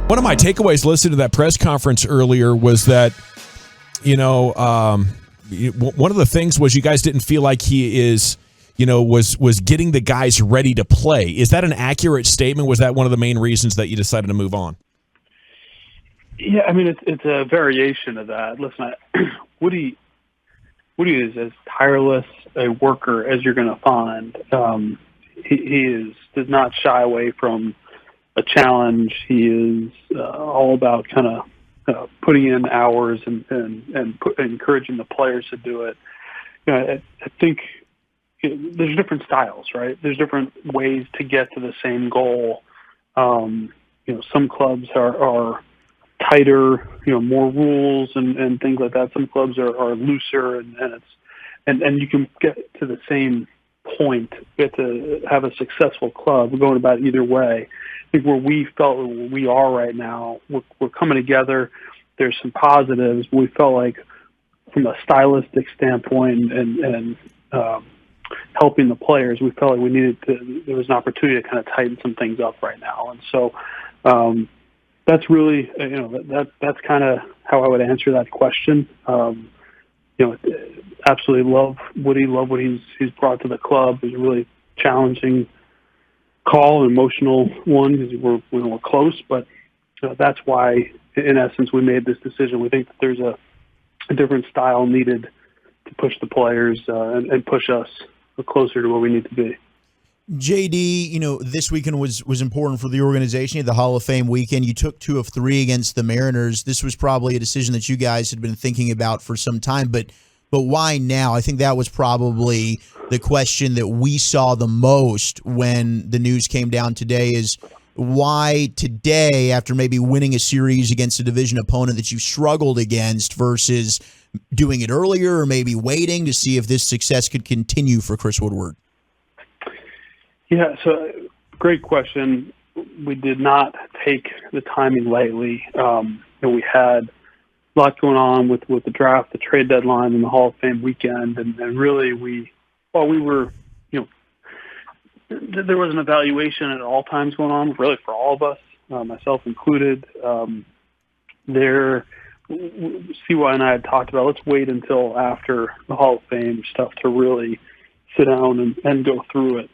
One of my takeaways listening to that press conference earlier was that, one of the things was you guys didn't feel like he is, was getting the guys ready to play. Is that an accurate statement? Was that one of the main reasons that you decided to move on? Yeah, I mean, it's a variation of that. Listen, Woody is as tireless a worker as you're going to find. He does not shy away from a challenge. He is all about kind of putting in hours and encouraging the players to do it. I think there's different styles, right? There's different ways to get to the same goal. Some clubs are tighter, more rules and things like that. Some clubs are looser, and you can get to the same point, get to have a successful club. We're going about either way. I think where we felt we are right now, we're coming together. There's some positives. We felt like from a stylistic standpoint and helping the players, we felt like there was an opportunity to kind of tighten some things up right now. And so that's really, that's kind of how I would answer that question. Absolutely love Woody, love what he's brought to the club. It's a really challenging call, an emotional one because we're close, but that's why, in essence, we made this decision. We think that there's a different style needed to push the players and push us closer to where we need to be. JD, this weekend was important for the organization. The Hall of Fame weekend, you took 2 of 3 against the Mariners. This was probably a decision that you guys had been thinking about for some time, but why now? I think that was probably the question that we saw the most when the news came down today is why today, after maybe winning a series against a division opponent that you struggled against, versus doing it earlier or maybe waiting to see if this success could continue for Chris Woodward? Yeah, so great question. We did not take the timing lightly. We had a lot going on with the draft, the trade deadline, and the Hall of Fame weekend, and really we were, there was an evaluation at all times going on, really for all of us, myself included. CY and I had talked about, let's wait until after the Hall of Fame stuff to really sit down and go through it.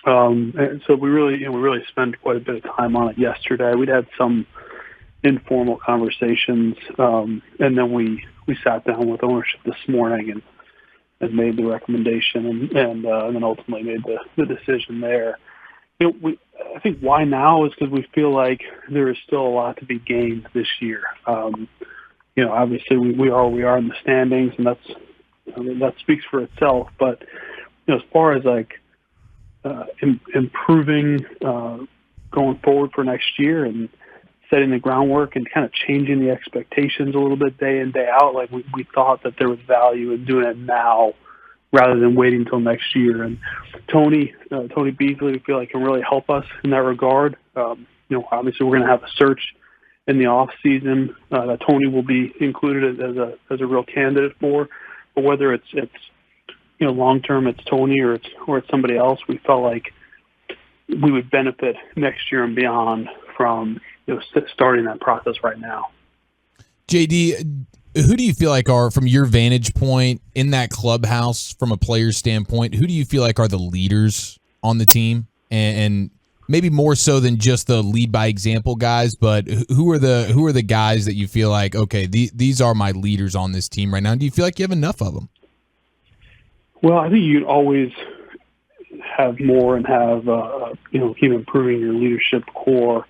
And so we really spent quite a bit of time on it yesterday. We'd had some informal conversations, and then we sat down with ownership this morning and made the recommendation and then ultimately made the decision there. I think why now is because we feel like there is still a lot to be gained this year. Obviously we are where we are in the standings, and that speaks for itself. But as far as improving going forward for next year and setting the groundwork and kind of changing the expectations a little bit day in, day out, we thought that there was value in doing it now rather than waiting until next year. And Tony Beasley, we feel like can really help us in that regard. Obviously we're going to have a search in the off season that Tony will be included as a real candidate for. But whether it's long term it's Tony or it's somebody else, we felt like we would benefit next year and beyond from starting that process right now. JD, who do you feel like are, from your vantage point in that clubhouse, from a player's standpoint, who do you feel like are the leaders on the team, and maybe more so than just the lead by example guys, but who are the guys that you feel like, okay, these are my leaders on this team right now? Do you feel like you have enough of them? Well, I think you'd always have more and have keep improving your leadership core.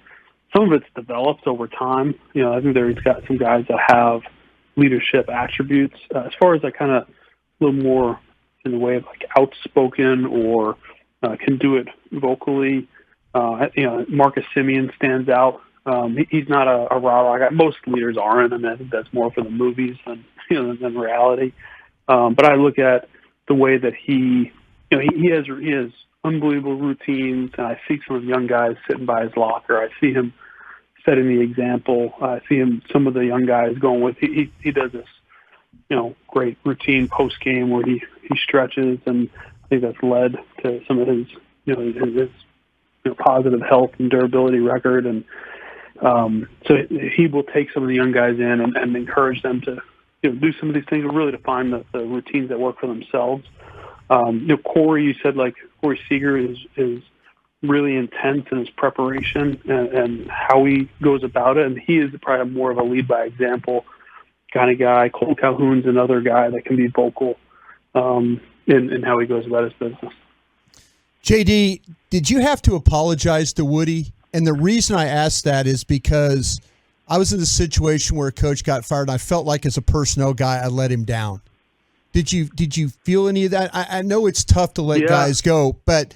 Some of it's developed over time. I think there's got some guys that have leadership attributes. As far as kind of a little more in the way of outspoken or can do it vocally, Marcus Simeon stands out. He's not a rah-rah guy. Most leaders aren't, and I think that's more for the movies than reality. But I look at the way that he has unbelievable routines, and I see some of the young guys sitting by his locker. I see him setting the example. I see some of the young guys going with. He does this, great routine post game where he stretches, and I think that's led to some of his, his positive health and durability record. And So he will take some of the young guys in and encourage them to do some of these things, really to find the routines that work for themselves. Corey, you said Corey Seager is really intense in his preparation and how he goes about it, and he is probably more of a lead by example kind of guy. Cole Calhoun's another guy that can be vocal in how he goes about his business. JD, did you have to apologize to Woody? And the reason I asked that is because I was in a situation where a coach got fired, and I felt like as a personnel guy, I let him down. Did you feel any of that? I know it's tough to let guys go, but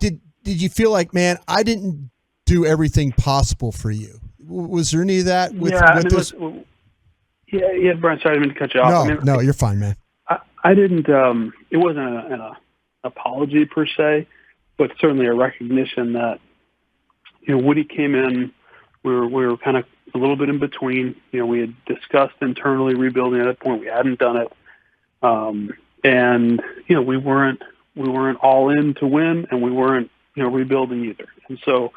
did you feel like, man, I didn't do everything possible for you? Was there any of that with this? Yeah, Brian, sorry, I didn't mean to cut you off. No, you're fine, man. I didn't. It wasn't an apology per se, but certainly a recognition that Woody came in. We were kind of a little bit in between. We had discussed internally rebuilding at that point. We hadn't done it, and we weren't all in to win, and we weren't rebuilding either. And so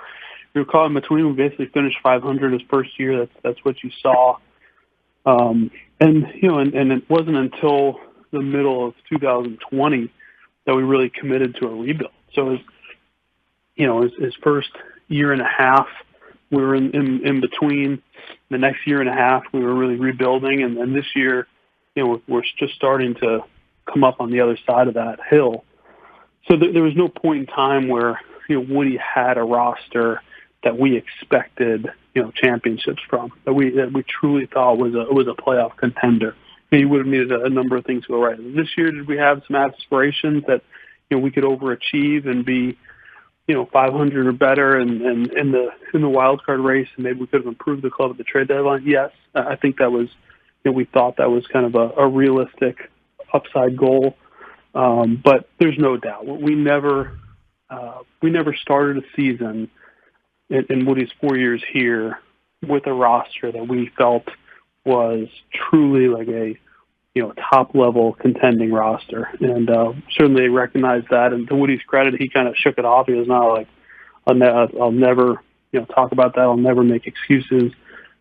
we were caught in between. We basically finished 500 his first year. That's what you saw. And it wasn't until the middle of 2020 that we really committed to a rebuild. So his first year and a half, we were in between. The next year and a half, we were really rebuilding, and then this year, we're just starting to come up on the other side of that hill. So there was no point in time where Woody had a roster that we expected championships from, that we truly thought was a playoff contender. You would have needed a number of things to go right. This year, did we have some aspirations that we could overachieve and be 500 or better and in the wild card race, and maybe we could have improved the club at the trade deadline? Yes, I think that was we thought that was kind of a realistic upside goal, but there's no doubt we never started a season in Woody's 4 years here with a roster that we felt was truly like a top level contending roster, and certainly recognized that. And to Woody's credit, he kind of shook it off. He was not like, I'll never talk about that. I'll never make excuses.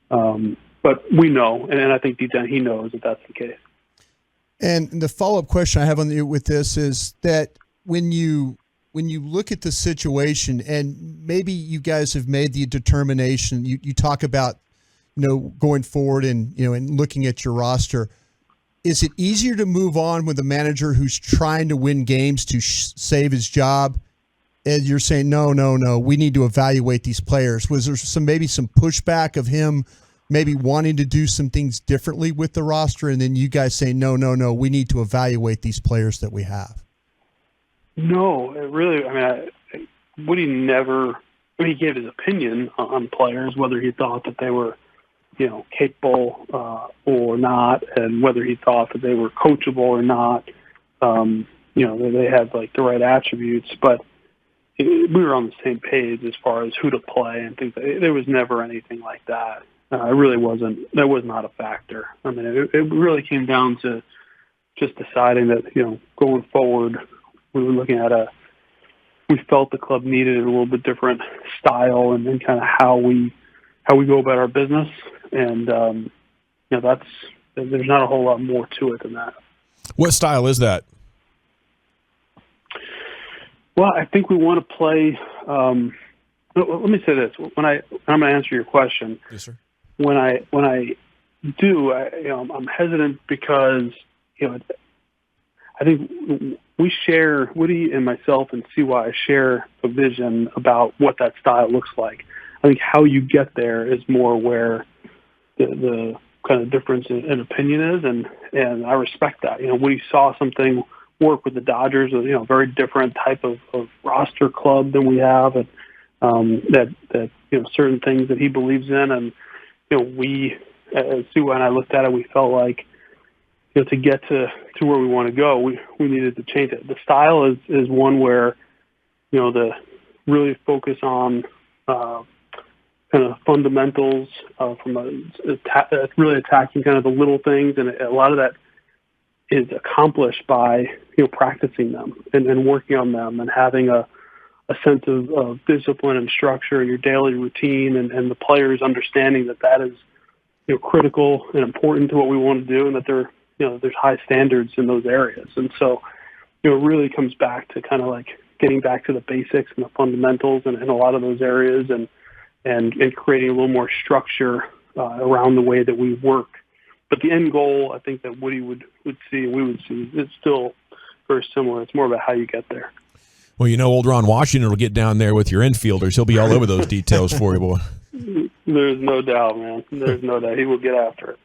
But we know, and I think deep down he knows that that's the case. And the follow-up question I have with this is that when you look at the situation, and maybe you guys have made the determination, you talk about going forward and and looking at your roster, is it easier to move on with a manager who's trying to win games to save his job, and you're saying no, we need to evaluate these players? Was there maybe some pushback of him maybe wanting to do some things differently with the roster, and then you guys say no, we need to evaluate these players that we have? No, it really. Woody never. He gave his opinion on players, whether he thought that they were, capable or not, and whether he thought that they were coachable or not. They had the right attributes, but we were on the same page as far as who to play and things. There was never anything like that. It really wasn't. That was not a factor. It really came down to just deciding that going forward, we were looking at we felt the club needed a little bit different style and kind of how we go about our business. And, there's not a whole lot more to it than that. What style is that? Well, I think we want to play, let me say this. I'm going to answer your question. Yes, sir. When I do, I'm hesitant because, I think Woody and myself and CY share a vision about what that style looks like. I think how you get there is more where the kind of difference in opinion is, and I respect that. Woody saw something work with the Dodgers, a very different type of roster club than we have, and that certain things that he believes in, and we, as CY and I looked at it, we felt like to get to where we want to go, we needed to change it. The style is one where, the really focus on kind of fundamentals from really attacking kind of the little things, and a lot of that is accomplished by practicing them and working on them and having a sense of discipline and structure in your daily routine, and the players understanding that is critical and important to what we want to do, and that there's high standards in those areas. And so it really comes back to kind of like getting back to the basics and the fundamentals in a lot of those areas, and creating a little more structure around the way that we work. But the end goal, I think, that Woody would see and we would see, is still very similar. It's more about how you get there. Well, old Ron Washington will get down there with your infielders. He'll be all over those details for you, boy. There's no doubt, man. There's no doubt. He will get after it.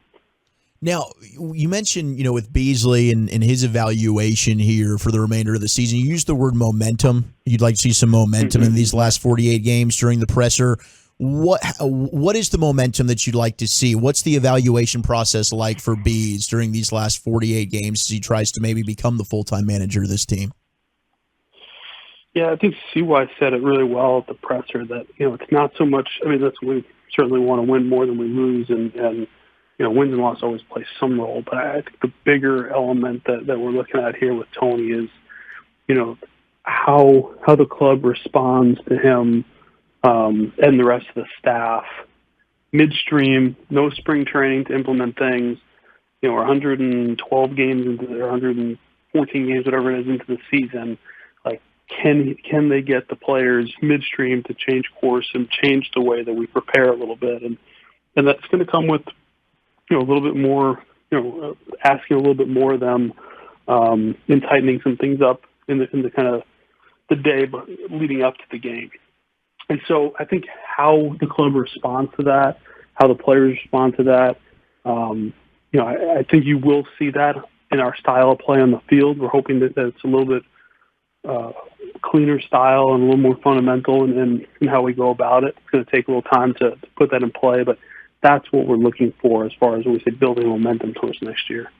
Now, you mentioned, with Beasley and his evaluation here for the remainder of the season, you used the word momentum. You'd like to see some momentum in these last 48 games during the presser. What is the momentum that you'd like to see? What's the evaluation process like for Bees during these last 48 games as he tries to maybe become the full-time manager of this team? Yeah, I think CY said it really well at the presser that, it's not so much, we certainly want to win more than we lose, and wins and losses always play some role. But I think the bigger element that we're looking at here with Tony is, how the club responds to him and the rest of the staff midstream, no spring training to implement things. We're 112 games into, or 114 games, whatever it is, into the season. Like, can they get the players midstream to change course and change the way that we prepare a little bit? And that's going to come with, a little bit more, asking a little bit more of them, and tightening some things up in the kind of the day leading up to the game. And so I think how the club responds to that, how the players respond to that, I think you will see that in our style of play on the field. We're hoping that it's a little bit cleaner style and a little more fundamental in how we go about it. It's going to take a little time to put that in play, but that's what we're looking for as far as when we say building momentum towards next year.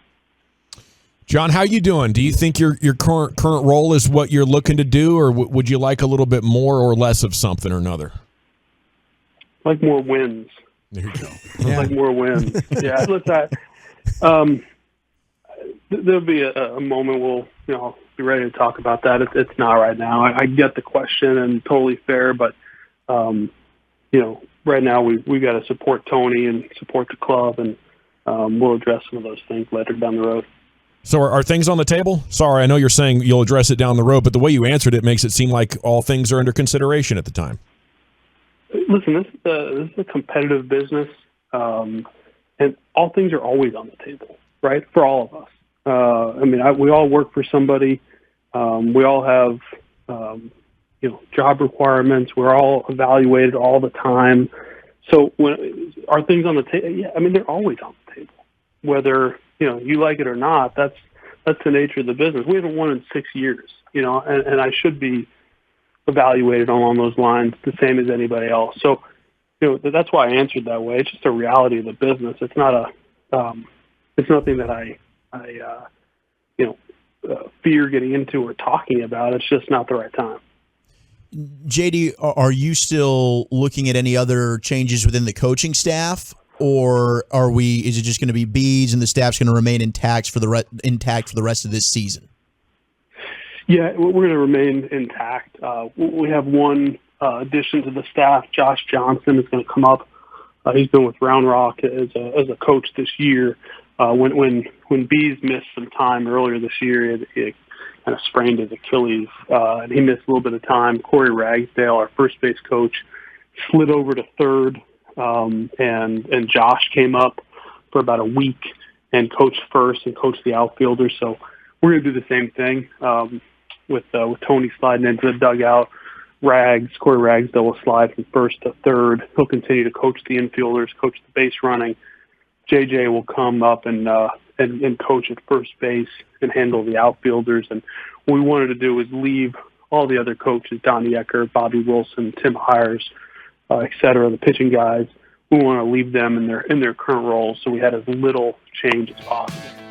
John, how you doing? Do you think your current role is what you're looking to do, or would you like a little bit more or less of something or another? Like more wins. There you go. Like more wins. Yeah, there'll be a moment we'll be ready to talk about that. It's not right now. I get the question and totally fair, but right now we got to support Tony and support the club, and we'll address some of those things later down the road. So are things on the table? Sorry, I know you're saying you'll address it down the road, but the way you answered it makes it seem like all things are under consideration at the time. Listen, this is a competitive business, and all things are always on the table, right, for all of us. We all work for somebody. We all have, job requirements. We're all evaluated all the time. So are things on the table? Yeah, they're always on the table. Whether you like it or not, that's the nature of the business. We haven't won in 6 years, and I should be evaluated along those lines the same as anybody else. So, that's why I answered that way. It's just a reality of the business. It's not it's nothing that I fear getting into or talking about. It's just not the right time. JD, are you still looking at any other changes within the coaching staff? Or is it just going to be Bees and the staff's going to remain intact for the rest of this season? Yeah, we're going to remain intact. We have one addition to the staff. Josh Johnson is going to come up. He's been with Round Rock as a coach this year. When Bees missed some time earlier this year, he kind of sprained his Achilles, and he missed a little bit of time. Corey Ragsdale, our first base coach, slid over to third. And Josh came up for about a week and coached first and coached the outfielders. So we're going to do the same thing with Tony sliding into the dugout. Corey Ragsdale will slide from first to third. He'll continue to coach the infielders, coach the base running. JJ will come up and coach at first base and handle the outfielders. And what we wanted to do was leave all the other coaches, Donnie Ecker, Bobby Wilson, Tim Hires, et cetera, the pitching guys. We want to leave them in their current roles, so we had as little change as possible.